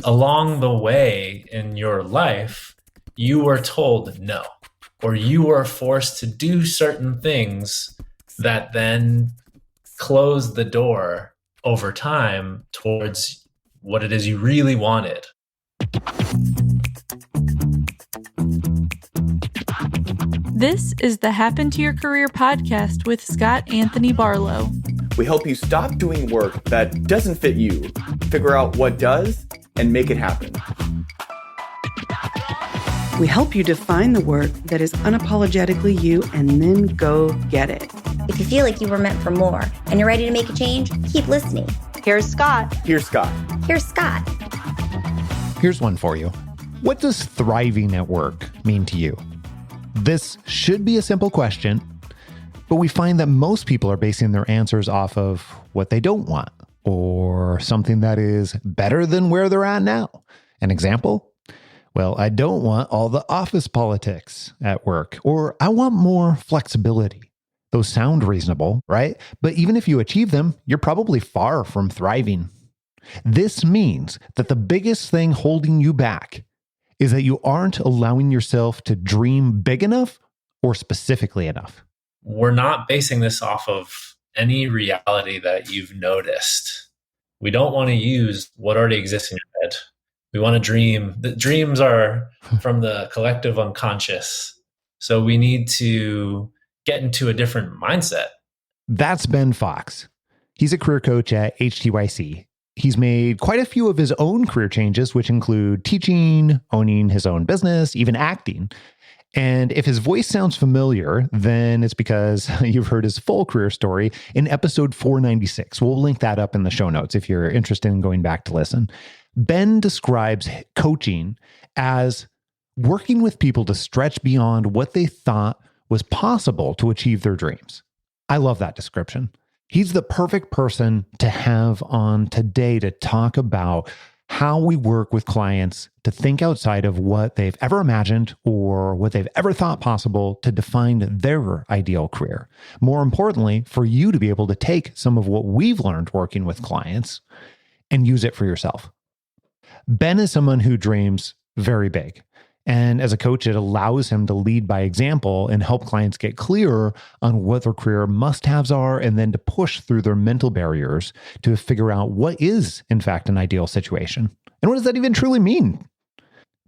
along the way in your life, you were told no, or you were forced to do certain things that then close the door over time towards what it is you really wanted. This is the Happen to Your Career podcast with Scott Anthony Barlow. We help you stop doing work that doesn't fit you, figure out what does, and make it happen. We help you define the work that is unapologetically you and then go get it. If you feel like you were meant for more and you're ready to make a change, keep listening. Here's Scott. Here's Scott. Here's Scott. Here's one for you. What does thriving at work mean to you? This should be a simple question, but we find that most people are basing their answers off of what they don't want or something that is better than where they're at now. An example? Well, I don't want all the office politics at work, or I want more flexibility. Those sound reasonable, right? But even if you achieve them, you're probably far from thriving. This means that the biggest thing holding you back is that you aren't allowing yourself to dream big enough or specifically enough. We're not basing this off of any reality that you've noticed. We don't want to use what already exists in your head. We want to dream. The dreams are from the collective unconscious. So we need to get into a different mindset. That's Ben Fox. He's a career coach at HTYC. He's made quite a few of his own career changes, which include teaching, owning his own business, even acting. And if his voice sounds familiar, then it's because you've heard his full career story in episode 496. We'll link that up in the show notes if you're interested in going back to listen. Ben describes coaching as working with people to stretch beyond what they thought was possible to achieve their dreams. I love that description. He's the perfect person to have on today to talk about how we work with clients to think outside of what they've ever imagined or what they've ever thought possible to define their ideal career. More importantly, for you to be able to take some of what we've learned working with clients and use it for yourself. Ben is someone who dreams very big. And as a coach, it allows him to lead by example and help clients get clearer on what their career must-haves are, and then to push through their mental barriers to figure out what is, in fact, an ideal situation. And what does that even truly mean?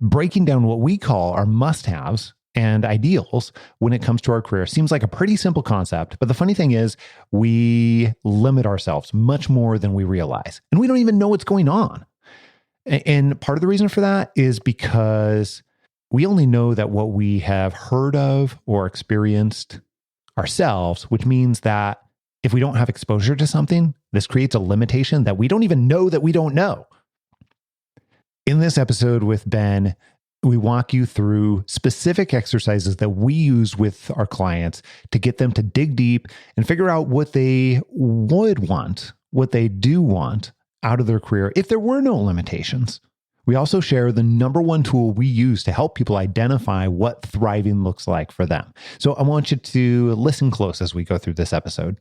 Breaking down what we call our must-haves and ideals when it comes to our career seems like a pretty simple concept. But the funny thing is, we limit ourselves much more than we realize. And we don't even know what's going on. And part of the reason for that is because we only know that what we have heard of or experienced ourselves, which means that if we don't have exposure to something, this creates a limitation that we don't even know that we don't know. In this episode with Ben, we walk you through specific exercises that we use with our clients to get them to dig deep and figure out what they would want, what they do want out of their career if there were no limitations. We also share the number one tool we use to help people identify what thriving looks like for them. So I want you to listen close as we go through this episode.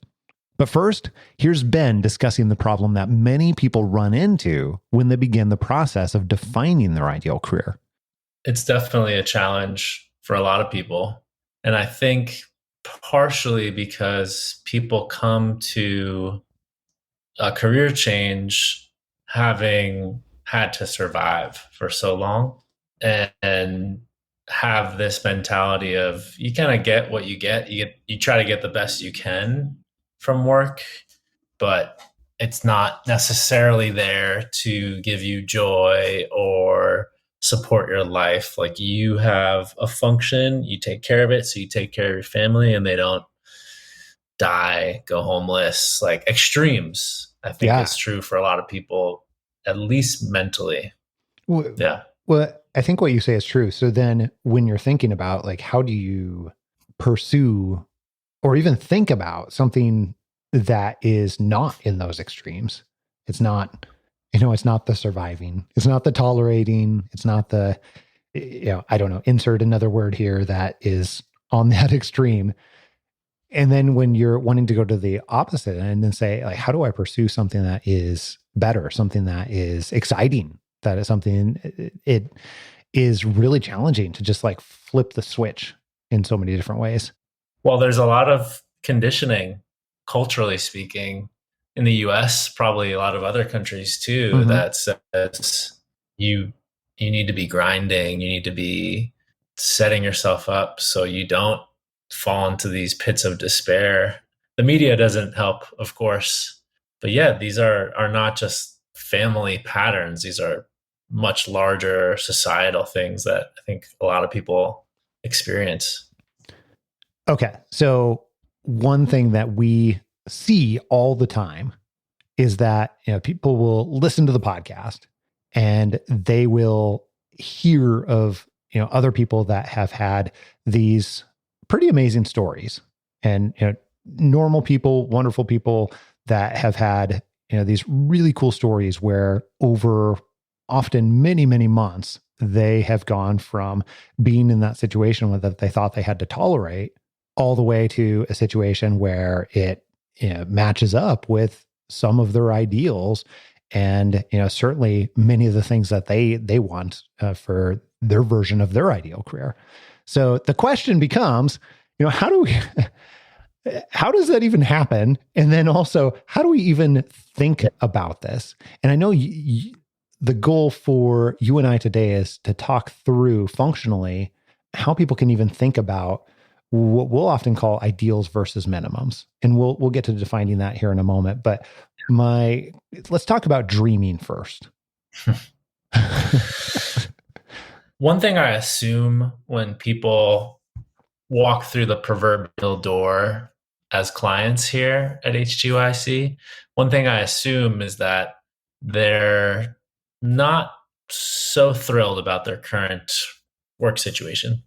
But first, here's Ben discussing the problem that many people run into when they begin the process of defining their ideal career. It's definitely a challenge for a lot of people. And I think partially because people come to a career change having had to survive for so long and have this mentality of you kind of get what you get. You try to get the best you can from work, but it's not necessarily there to give you joy or support your life. Like, you have a function, you take care of it, so you take care of your family and they don't die, go homeless, like extremes. I think it's true for a lot of people, at least mentally. Well, I think what you say is true. So then when you're thinking about, like, how do you pursue or even think about something that is not in those extremes? It's not, it's not the surviving, it's not the tolerating, it's not the, I don't know, insert another word here that is on that extreme. And then when you're wanting to go to the opposite and then say, like, how do I pursue something that is better, something that is exciting, That is something, it is really challenging to just like flip the switch in so many different ways. Well, there's a lot of conditioning, culturally speaking, in the US, probably a lot of other countries too, that says you need to be grinding, you need to be setting yourself up so you don't fall into these pits of despair. The media doesn't help, of course. But yeah, these are not just family patterns. These are much larger societal things that I think a lot of people experience. Okay. So one thing that we see all the time is that, people will listen to the podcast and they will hear of, other people that have had these pretty amazing stories, and, normal people, wonderful people that have had, these really cool stories where over often many, many months, they have gone from being in that situation that they thought they had to tolerate all the way to a situation where it matches up with some of their ideals and, certainly many of the things that they want for their version of their ideal career. So the question becomes, how does that even happen? And then also, how do we even think about this? And I know the goal for you and I today is to talk through functionally how people can even think about what we'll often call ideals versus minimums. And we'll get to defining that here in a moment. But let's talk about dreaming first. One thing I assume when people walk through the proverbial door as clients here at HTYC, one thing I assume is that they're not so thrilled about their current work situation.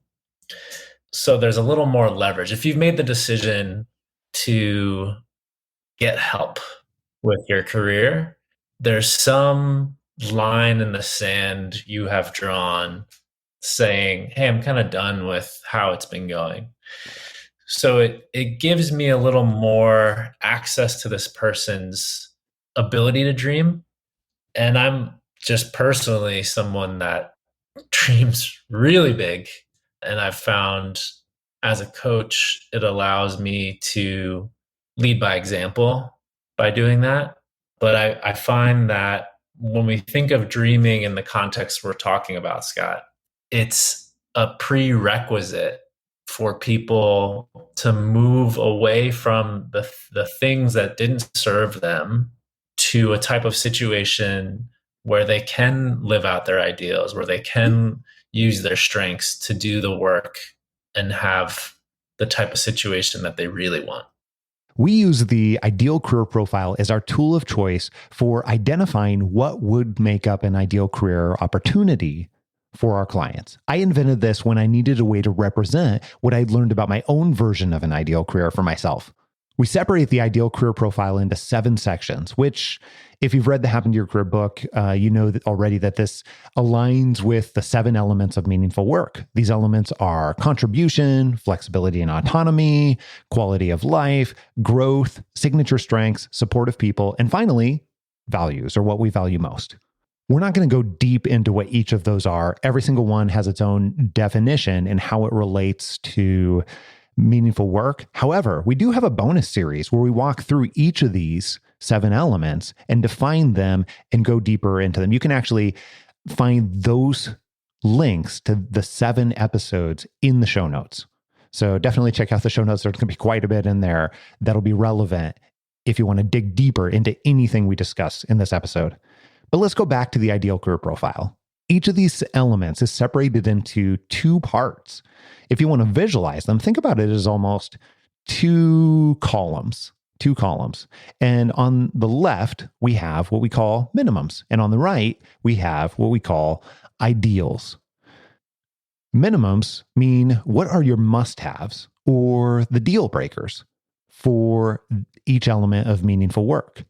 So there's a little more leverage. If you've made the decision to get help with your career, there's some line in the sand you have drawn saying, hey, I'm kind of done with how it's been going. So it gives me a little more access to this person's ability to dream. And I'm just personally someone that dreams really big. And I've found as a coach, it allows me to lead by example by doing that. But I find that when we think of dreaming in the context we're talking about, Scott, it's a prerequisite for people to move away from the things that didn't serve them to a type of situation where they can live out their ideals, where they can use their strengths to do the work and have the type of situation that they really want. We use the ideal career profile as our tool of choice for identifying what would make up an ideal career opportunity for our clients. I invented this when I needed a way to represent what I'd learned about my own version of an ideal career for myself. We separate the ideal career profile into 7 sections, which, if you've read the Happen to Your Career book, you know that already that this aligns with the 7 elements of meaningful work. These elements are contribution, flexibility and autonomy, quality of life, growth, signature strengths, supportive people, and finally, values, or what we value most. We're not going to go deep into what each of those are. Every single one has its own definition and how it relates to meaningful work. However, we do have a bonus series where we walk through each of these 7 elements and define them and go deeper into them. You can actually find those links to the 7 episodes in the show notes. So definitely check out the show notes. There's going to be quite a bit in there that'll be relevant if you want to dig deeper into anything we discuss in this episode. But let's go back to the ideal career profile. Each of these elements is separated into 2 parts. If you want to visualize them, think about it as almost 2 columns. 2 columns. And on the left, we have what we call minimums. And on the right, we have what we call ideals. Minimums mean what are your must-haves or the deal breakers for each element of meaningful work.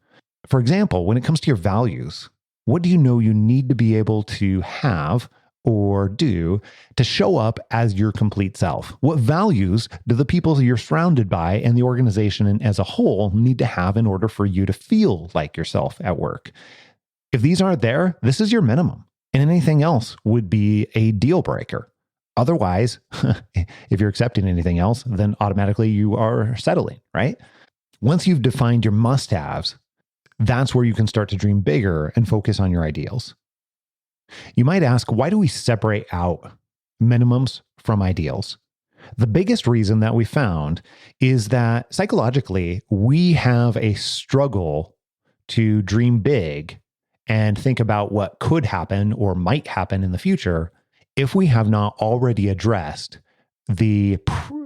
For example, when it comes to your values, what do you know you need to be able to have or do to show up as your complete self? What values do the people you're surrounded by and the organization as a whole need to have in order for you to feel like yourself at work? If these aren't there, this is your minimum. And anything else would be a deal breaker. Otherwise, if you're accepting anything else, then automatically you are settling, right? Once you've defined your must-haves, that's where you can start to dream bigger and focus on your ideals. You might ask, why do we separate out minimums from ideals? The biggest reason that we found is that psychologically, we have a struggle to dream big and think about what could happen or might happen in the future if we have not already addressed the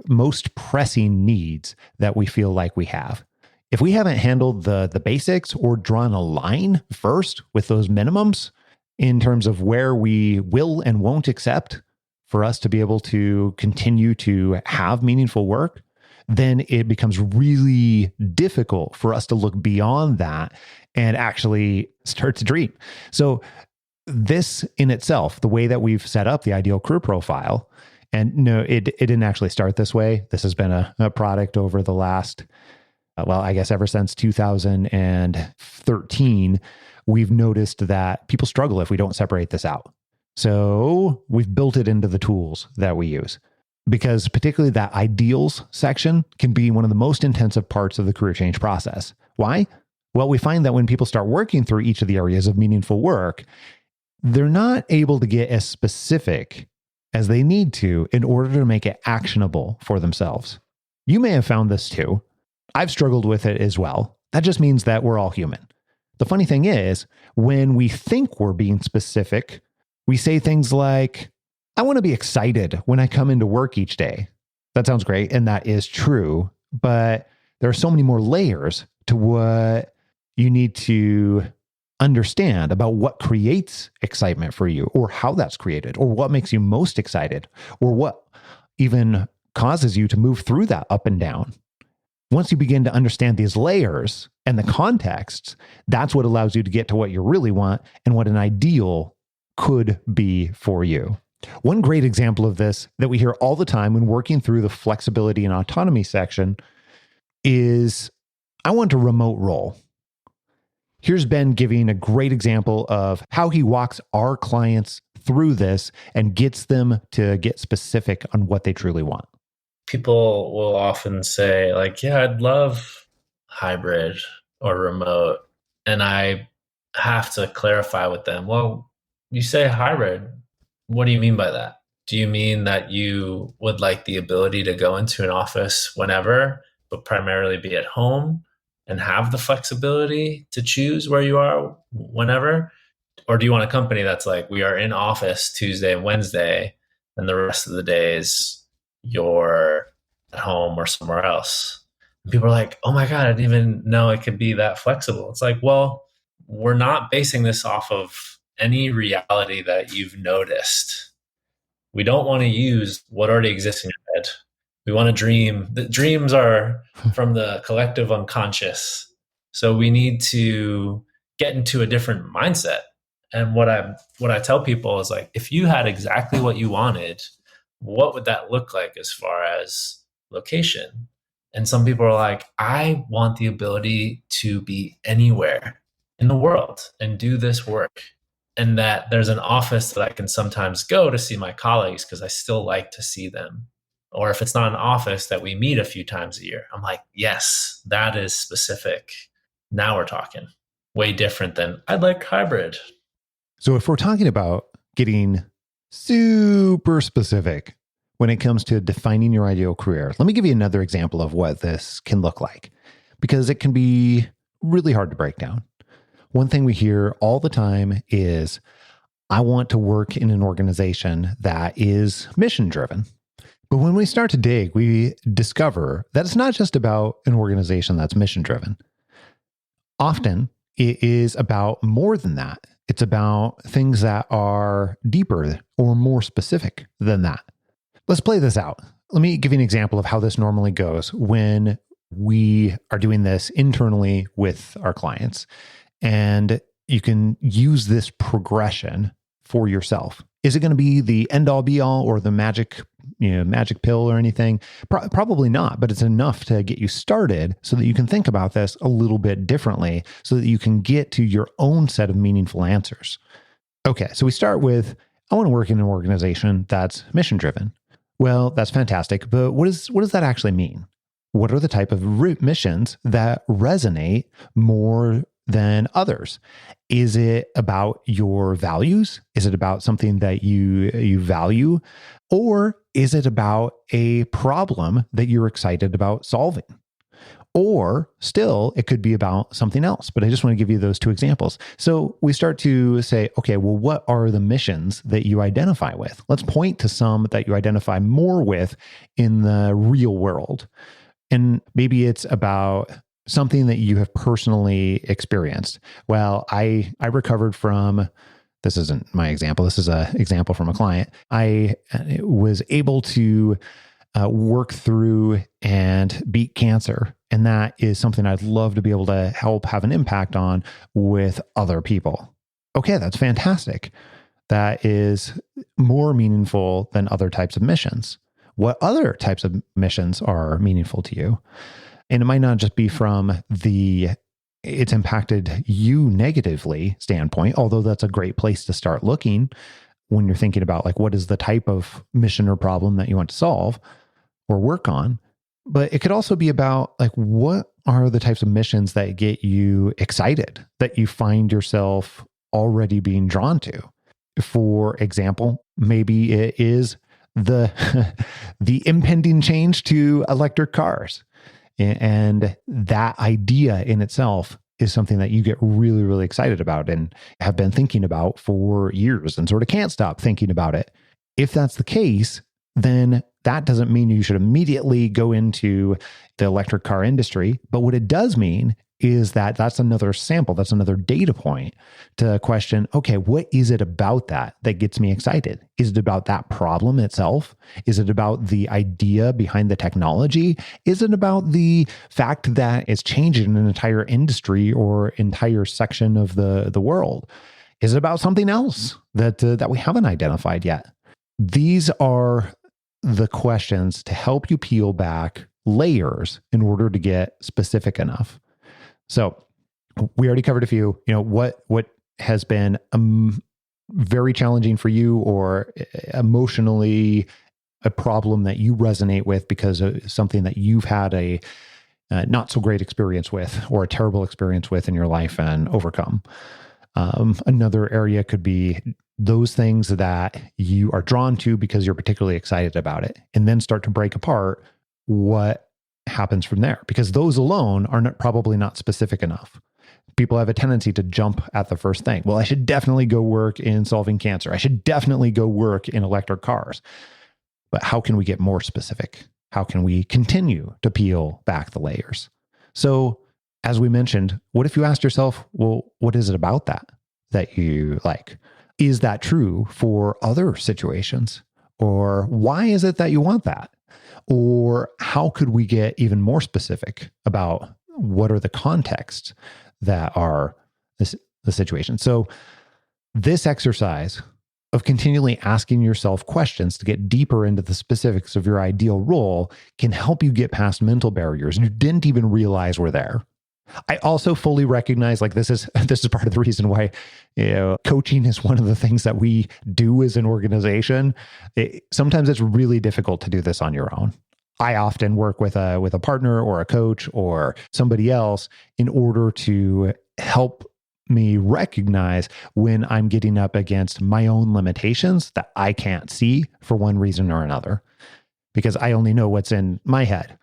most pressing needs that we feel like we have. If we haven't handled the basics or drawn a line first with those minimums in terms of where we will and won't accept for us to be able to continue to have meaningful work, then it becomes really difficult for us to look beyond that and actually start to dream. So this in itself, the way that we've set up the ideal career profile, and no, it didn't actually start this way. This has been a product over the last, I guess ever since 2013, we've noticed that people struggle if we don't separate this out. So we've built it into the tools that we use, because particularly that ideals section can be one of the most intensive parts of the career change process. Why? Well, we find that when people start working through each of the areas of meaningful work, they're not able to get as specific as they need to in order to make it actionable for themselves. You may have found this too. I've struggled with it as well. That just means that we're all human. The funny thing is, when we think we're being specific, we say things like, I want to be excited when I come into work each day. That sounds great, and that is true, but there are so many more layers to what you need to understand about what creates excitement for you, or how that's created, or what makes you most excited, or what even causes you to move through that up and down. Once you begin to understand these layers and the contexts, that's what allows you to get to what you really want and what an ideal could be for you. One great example of this that we hear all the time when working through the flexibility and autonomy section is, I want a remote role. Here's Ben giving a great example of how he walks our clients through this and gets them to get specific on what they truly want. People will often say, like, yeah, I'd love hybrid or remote. And I have to clarify with them, well, you say hybrid. What do you mean by that? Do you mean that you would like the ability to go into an office whenever, but primarily be at home and have the flexibility to choose where you are whenever? Or do you want a company that's like, we are in office Tuesday and Wednesday, and the rest of the days you're at home or somewhere else? And people are like, oh my God, I didn't even know it could be that flexible. It's like, well, we're not basing this off of any reality that you've noticed. We don't want to use what already exists in your head. We want to dream. The dreams are from the collective unconscious. So we need to get into a different mindset. And what I tell people is, like, if you had exactly what you wanted, what would that look like as far as location? And some people are like, I want the ability to be anywhere in the world and do this work. And that there's an office that I can sometimes go to see my colleagues because I still like to see them. Or if it's not an office, that we meet a few times a year. I'm like, yes, that is specific. Now we're talking. Way different than I'd like hybrid. So if we're talking about getting super specific when it comes to defining your ideal career, let me give you another example of what this can look like, because it can be really hard to break down. One thing we hear all the time is, I want to work in an organization that is mission driven. But when we start to dig, we discover that it's not just about an organization that's mission driven. Often it is about more than that. It's about things that are deeper or more specific than that. Let's play this out. Let me give you an example of how this normally goes when we are doing this internally with our clients. And you can use this progression for yourself. Is it going to be the end all be all or the magic pill or anything? Probably not, but it's enough to get you started so that you can think about this a little bit differently so that you can get to your own set of meaningful answers. Okay, so we start with, I want to work in an organization that's mission driven. Well, that's fantastic, but what does that actually mean? What are the type of missions that resonate more than others? Is it about your values? Is it about something that you value? Or is it about a problem that you're excited about solving? Or still, it could be about something else. But I just want to give you those two examples. So we start to say, okay, well, what are the missions that you identify with? Let's point to some that you identify more with in the real world. And maybe it's about something that you have personally experienced. Well, I recovered from, this isn't my example, this is an example from a client. I was able to work through and beat cancer. And that is something I'd love to be able to help have an impact on with other people. Okay, that's fantastic. That is more meaningful than other types of missions. What other types of missions are meaningful to you? And it might not just be from the it's impacted you negatively standpoint, although that's a great place to start looking when you're thinking about like what is the type of mission or problem that you want to solve or work on. But it could also be about like, what are the types of missions that get you excited, that you find yourself already being drawn to? For example, maybe it is the impending change to electric cars. And that idea in itself is something that you get really, really excited about and have been thinking about for years and sort of can't stop thinking about it. If that's the case, then that doesn't mean you should immediately go into the electric car industry. But what it does mean is that that's another sample, that's another data point to question, okay, what is it about that gets me excited? Is it about that problem itself? Is it about the idea behind the technology? Is it about the fact that it's changing an entire industry or entire section of the world? Is it about something else that we haven't identified yet? These are the questions to help you peel back layers in order to get specific enough. So we already covered a few, what has been very challenging for you or emotionally a problem that you resonate with because of something that you've had a not so great experience with or a terrible experience with in your life and overcome. Another area could be those things that you are drawn to because you're particularly excited about it, and then start to break apart what happens from there, because those alone are probably not specific enough. People have a tendency to jump at the first thing. Well, I should definitely go work in solving cancer. I should definitely go work in electric cars. But how can we get more specific? How can we continue to peel back the layers? So, as we mentioned, what if you asked yourself, well, what is it about that you like? Is that true for other situations? Or why is it that you want that? Or how could we get even more specific about what are the contexts that are the situation? So this exercise of continually asking yourself questions to get deeper into the specifics of your ideal role can help you get past mental barriers you didn't even realize were there. I also fully recognize, like, this is part of the reason why coaching is one of the things that we do as an organization. Sometimes it's really difficult to do this on your own. I often work with a partner or a coach or somebody else in order to help me recognize when I'm getting up against my own limitations that I can't see for one reason or another, because I only know what's in my head.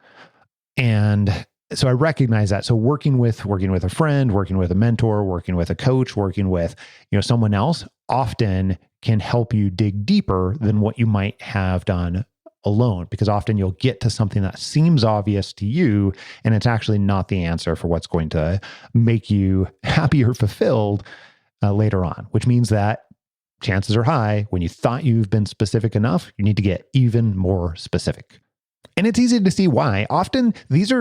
And so I recognize that. So working with a friend, working with a mentor, working with a coach, working with someone else often can help you dig deeper than what you might have done alone, because often you'll get to something that seems obvious to you, and it's actually not the answer for what's going to make you happy or fulfilled later on, which means that chances are high when you thought you've been specific enough, you need to get even more specific. And it's easy to see why. Often these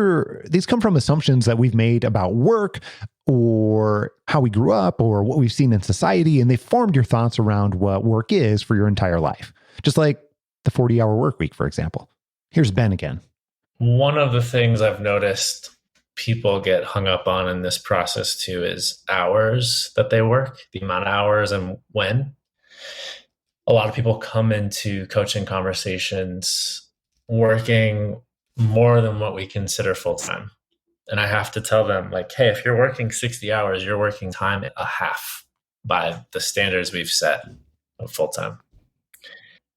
come from assumptions that we've made about work or how we grew up or what we've seen in society, and they formed your thoughts around what work is for your entire life. Just like the 40-hour work week, for example. Here's Ben again. One of the things I've noticed people get hung up on in this process too is hours that they work, the amount of hours and when. a lot of people come into coaching conversations working more than what we consider full-time. And I have to tell them, like, hey, if you're working 60 hours, you're working time a half by the standards we've set of full-time.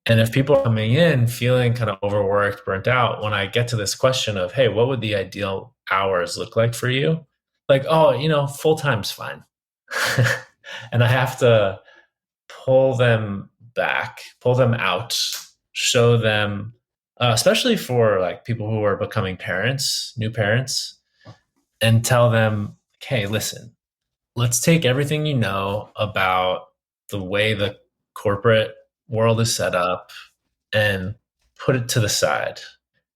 And if people are coming in feeling kind of overworked, burnt out, when I get to this question of, hey, what would the ideal hours look like for you? Like, oh, full-time's fine. And I have to pull them back, pull them out, show them, especially for like people who are becoming parents, new parents, and tell them, hey, listen, let's take everything you know about the way the corporate world is set up and put it to the side.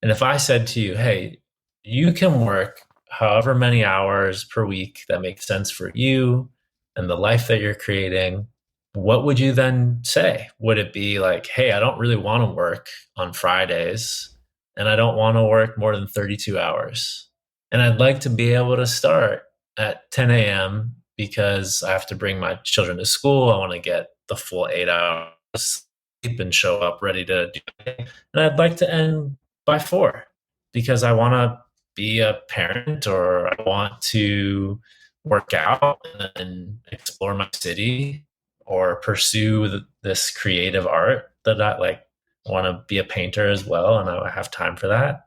And if I said to you, hey, you can work however many hours per week that makes sense for you and the life that you're creating, what would you then say? Would it be like, hey, I don't really want to work on Fridays and I don't want to work more than 32 hours. And I'd like to be able to start at 10 a.m. because I have to bring my children to school. I want to get the full 8 hours sleep and show up ready to do it. And I'd like to end by 4 because I want to be a parent or I want to work out and explore my city or pursue this creative art that I like. I want to be a painter as well, and I have time for that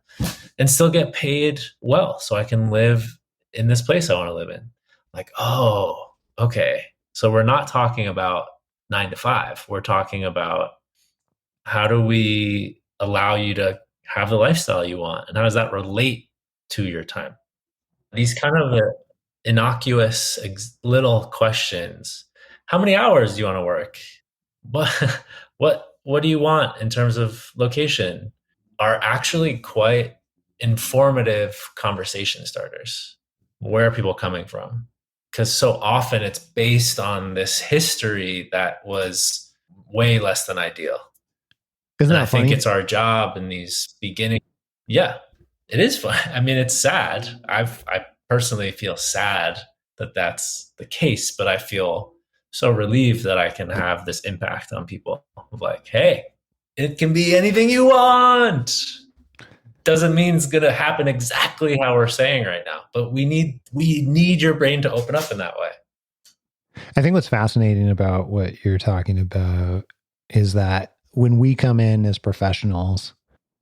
and still get paid well so I can live in this place I want to live in. Like, oh, okay. So we're not talking about 9 to 5. We're talking about how do we allow you to have the lifestyle you want? And how does that relate to your time? These kind of innocuous little questions. How many hours do you want to work? What do you want in terms of location? Are actually quite informative conversation starters. Where are people coming from? Because so often it's based on this history that was way less than ideal. Isn't that I funny? think it's our job in these beginning. Yeah, it is fun. I mean, it's sad. I personally feel sad that that's the case, but I feel so relieved that I can have this impact on people of like, hey, it can be anything you want. Doesn't mean it's going to happen exactly how we're saying right now, but we need your brain to open up in that way. I think what's fascinating about what you're talking about is that when we come in as professionals,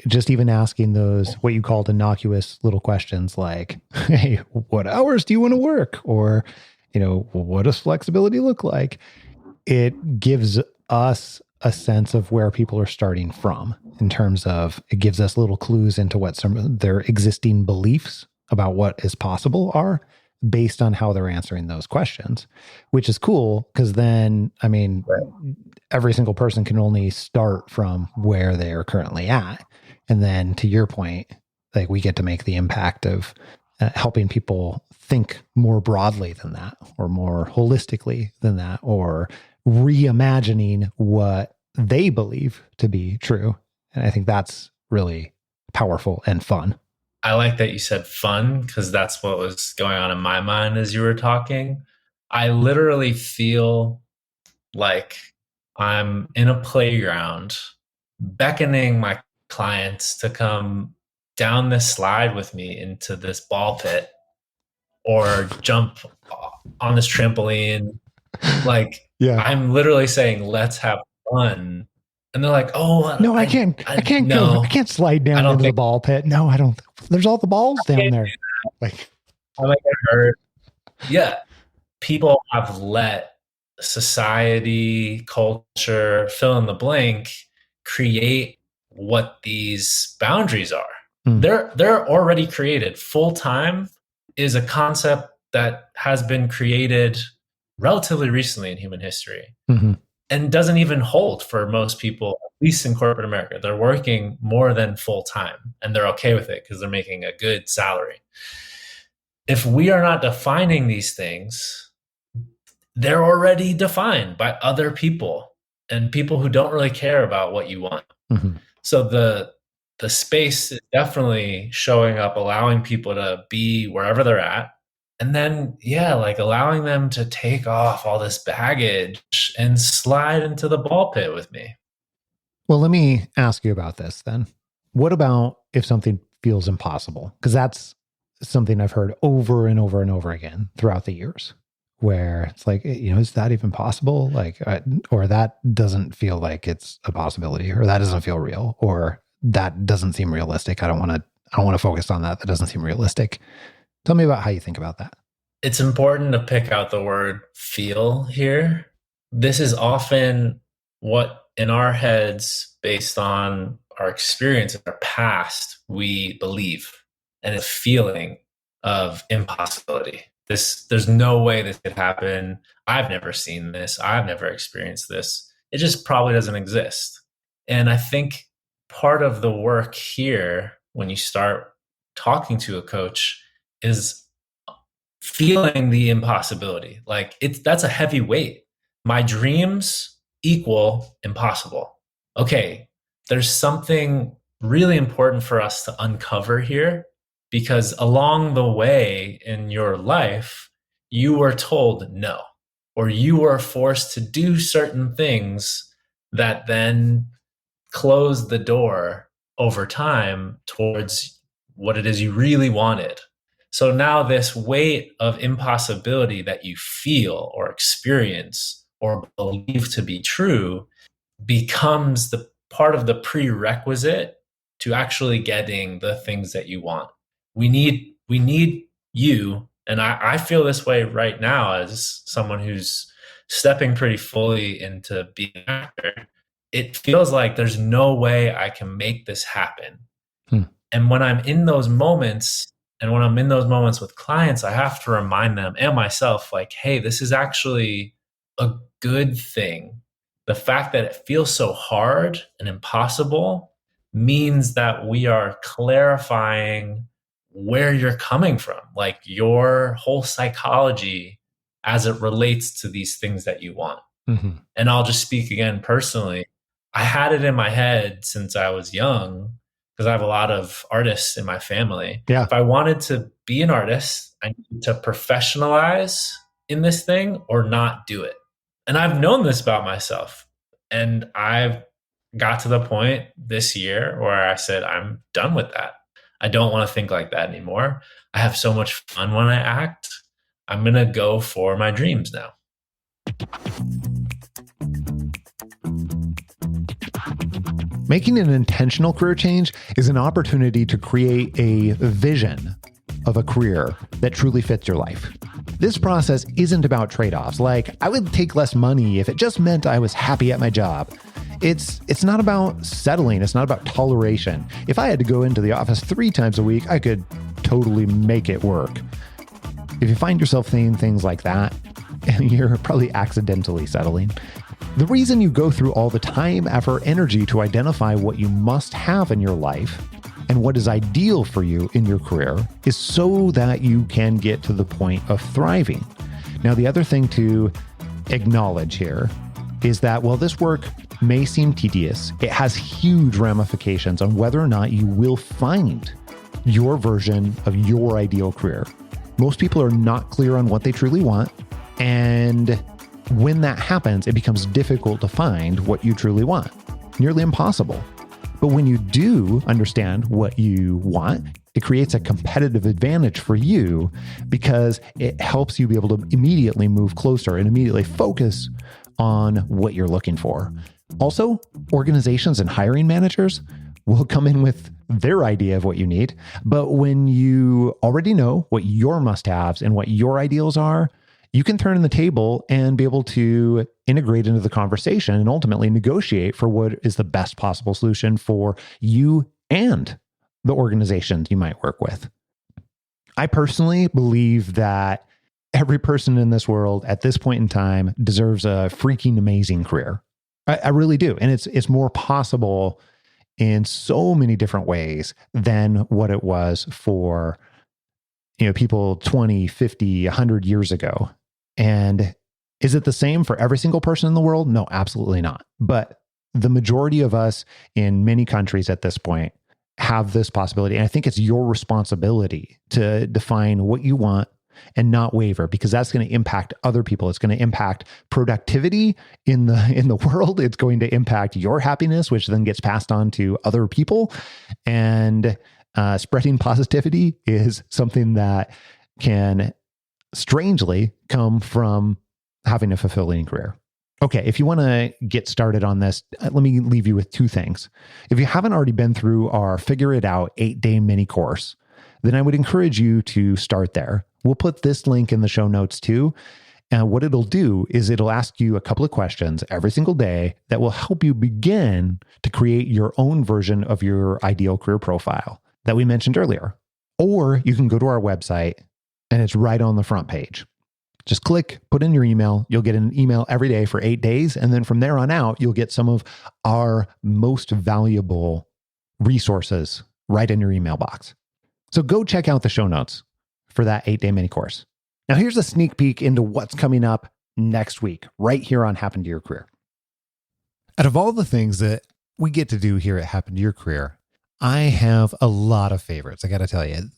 just even asking those, what you called innocuous little questions like, hey, what hours do you want to work? Or, what does flexibility look like? It gives us a sense of where people are starting from in terms of, it gives us little clues into what some of their existing beliefs about what is possible are based on how they're answering those questions, which is cool because then, every single person can only start from where they are currently at. And then to your point, like we get to make the impact of helping people think more broadly than that, or more holistically than that, or reimagining what they believe to be true. And I think that's really powerful and fun. I like that you said fun because that's what was going on in my mind as you were talking. I literally feel like I'm in a playground beckoning my clients to come down this slide with me into this ball pit or jump on this trampoline. Like, yeah. I'm literally saying, let's have fun. And they're like, oh, no, I can't slide down into the ball pit. No, I don't. There's all the balls down there. Like, I might get hurt. Yeah. People have let society, culture, fill in the blank, create what these boundaries are. They're already created. Full-time is a concept that has been created relatively recently in human history. Mm-hmm. And doesn't even hold for most people, at least in corporate America. They're working more than full time and they're okay with it because they're making a good salary. If we are not defining these things, they're already defined by other people and people who don't really care about what you want. Mm-hmm. So the space is definitely showing up, allowing people to be wherever they're at And then, yeah, like allowing them to take off all this baggage and slide into the ball pit with me. Well, let me ask you about this then. What about if something feels impossible? Because that's something I've heard over and over and over again throughout the years, where it's like, is that even possible? Like, or that doesn't feel like it's a possibility, or that doesn't feel real, or that doesn't seem realistic. I don't want to focus on that. That doesn't seem realistic. Tell me about how you think about that. It's important to pick out the word feel here. This is often what in our heads, based on our experience in our past, we believe, and a feeling of impossibility. There's no way this could happen. I've never seen this. I've never experienced this. It just probably doesn't exist. And I think part of the work here, when you start talking to a coach, is feeling the impossibility. Like that's a heavy weight. My dreams equal impossible. Okay, there's something really important for us to uncover here, because along the way in your life, you were told no, or you were forced to do certain things that then close the door over time towards what it is you really wanted. So now this weight of impossibility that you feel or experience or believe to be true becomes the part of the prerequisite to actually getting the things that you want. We need you, and I feel this way right now as someone who's stepping pretty fully into being an actor. It feels like there's no way I can make this happen. And when I'm in those moments, and when I'm in those moments with clients, I have to remind them and myself, like, hey, this is actually a good thing. The fact that it feels so hard and impossible means that we are clarifying where you're coming from, like your whole psychology as it relates to these things that you want. Mm-hmm. And I'll just speak again personally. I had it in my head since I was young, because I have a lot of artists in my family. Yeah. If I wanted to be an artist, I need to professionalize in this thing or not do it. And I've known this about myself. And I've got to the point this year where I said, I'm done with that. I don't want to think like that anymore. I have so much fun when I act. I'm going to go for my dreams now. Making an intentional career change is an opportunity to create a vision of a career that truly fits your life. This process isn't about trade-offs, like I would take less money if it just meant I was happy at my job. It's not about settling. It's not about toleration. If I had to go into the office 3 times a week, I could totally make it work. If you find yourself saying things like that, you're probably accidentally settling. The reason you go through all the time, effort, energy to identify what you must have in your life and what is ideal for you in your career is so that you can get to the point of thriving. Now, the other thing to acknowledge here is that while this work may seem tedious, it has huge ramifications on whether or not you will find your version of your ideal career. Most people are not clear on what they truly want, and when that happens, it becomes difficult to find what you truly want. Nearly impossible. But when you do understand what you want, it creates a competitive advantage for you because it helps you be able to immediately move closer and immediately focus on what you're looking for. Also, organizations and hiring managers will come in with their idea of what you need. But when you already know what your must-haves and what your ideals are, you can turn the table and be able to integrate into the conversation and ultimately negotiate for what is the best possible solution for you and the organizations you might work with. I personally believe that every person in this world at this point in time deserves a freaking amazing career. I really do. And it's more possible in so many different ways than what it was for, people 20, 50, 100 years ago. And is it the same for every single person in the world? No, absolutely not. But the majority of us in many countries at this point have this possibility. And I think it's your responsibility to define what you want and not waver, because that's going to impact other people. It's going to impact productivity in the world. It's going to impact your happiness, which then gets passed on to other people. And spreading positivity is something that can strangely come from having a fulfilling career. Okay, if you want to get started on this, let me leave you with two things. If you haven't already been through our Figure It Out 8-day mini course, then I would encourage you to start there. We'll put this link in the show notes too. And what it'll do is it'll ask you a couple of questions every single day that will help you begin to create your own version of your ideal career profile that we mentioned earlier. Or you can go to our website and it's right on the front page. Just click, put in your email. You'll get an email every day for 8 days. And then from there on out, you'll get some of our most valuable resources right in your email box. So go check out the show notes for that 8-day mini course. Now here's a sneak peek into what's coming up next week, right here on Happen to Your Career. Out of all the things that we get to do here at Happen to Your Career, I have a lot of favorites, I got to tell you.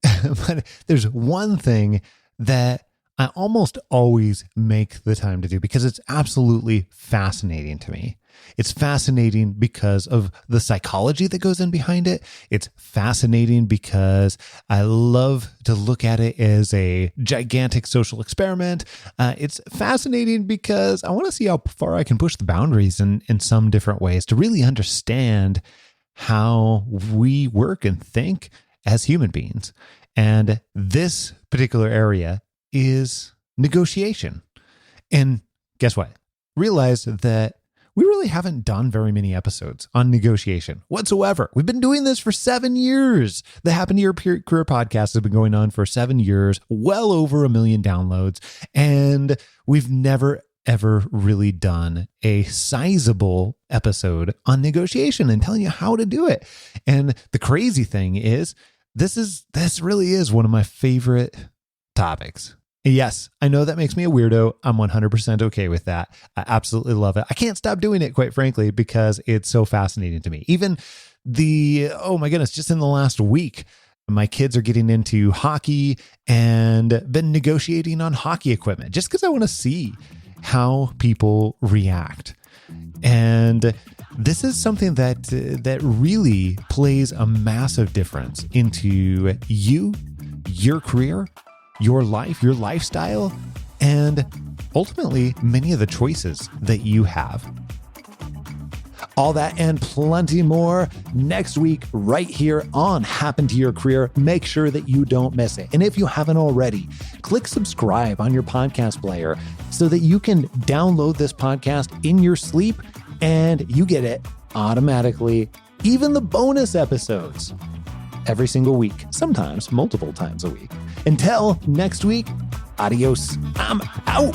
But there's one thing that I almost always make the time to do because it's absolutely fascinating to me. It's fascinating because of the psychology that goes in behind it. It's fascinating because I love to look at it as a gigantic social experiment. It's fascinating because I want to see how far I can push the boundaries in some different ways to really understand how we work and think as human beings. And this particular area is negotiation. And guess what? Realize that we really haven't done very many episodes on negotiation whatsoever. We've been doing this for 7 years. The Happen to Your Career podcast has been going on for 7 years, well over 1 million downloads. And we've never, ever really done a sizable episode on negotiation and telling you how to do it. And the crazy thing is, this really is one of my favorite topics. Yes, I know that makes me a weirdo. I'm 100% okay with that. I absolutely love it. I can't stop doing it, quite frankly, because it's so fascinating to me. Even oh my goodness, just in the last week, my kids are getting into hockey and been negotiating on hockey equipment just because I want to see how people react. And this is something that really plays a massive difference into you, your career, your life, your lifestyle, and ultimately many of the choices that you have. All that and plenty more next week right here on Happen to Your Career. Make sure that you don't miss it. And if you haven't already, click subscribe on your podcast player so that you can download this podcast in your sleep and you get it automatically, even the bonus episodes, every single week, sometimes multiple times a week. Until next week, adios. I'm out.